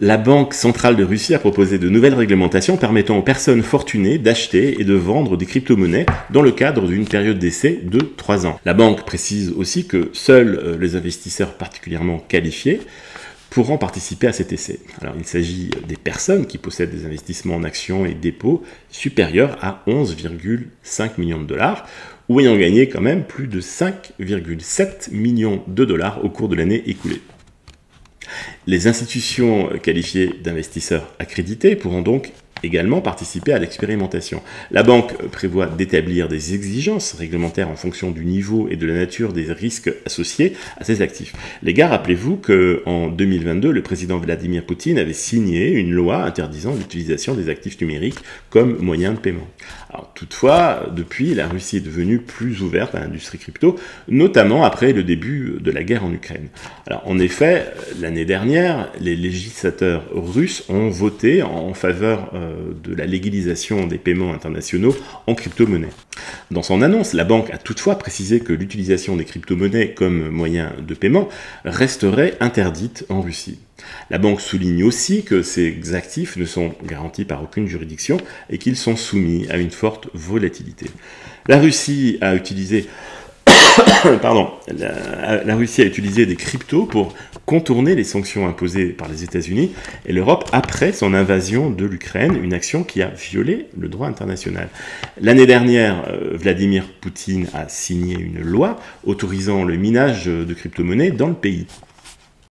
La Banque centrale de Russie a proposé de nouvelles réglementations permettant aux personnes fortunées d'acheter et de vendre des crypto-monnaies dans le cadre d'une période d'essai de 3 ans. La banque précise aussi que seuls les investisseurs particulièrement qualifiés pourront participer à cet essai. Alors, il s'agit des personnes qui possèdent des investissements en actions et dépôts supérieurs à 11,5 millions de dollars ou ayant gagné quand même plus de 5,7 millions de dollars au cours de l'année écoulée. Les institutions qualifiées d'investisseurs accrédités pourront donc également participer à l'expérimentation. La banque prévoit d'établir des exigences réglementaires en fonction du niveau et de la nature des risques associés à ces actifs. Les gars, rappelez-vous qu'en 2022, le président Vladimir Poutine avait signé une loi interdisant l'utilisation des actifs numériques comme moyen de paiement. Alors, toutefois, depuis, la Russie est devenue plus ouverte à l'industrie crypto, notamment après le début de la guerre en Ukraine. Alors, en effet, l'année dernière, les législateurs russes ont voté en faveur de la légalisation des paiements internationaux en crypto-monnaie. Dans son annonce, la banque a toutefois précisé que l'utilisation des crypto-monnaies comme moyen de paiement resterait interdite en Russie. La banque souligne aussi que ces actifs ne sont garantis par aucune juridiction et qu'ils sont soumis à une forte volatilité. La Russie a utilisé la Russie a utilisé des cryptos pour contourner les sanctions imposées par les États-Unis et l'Europe après son invasion de l'Ukraine, une action qui a violé le droit international. L'année dernière, Vladimir Poutine a signé une loi autorisant le minage de crypto-monnaies dans le pays.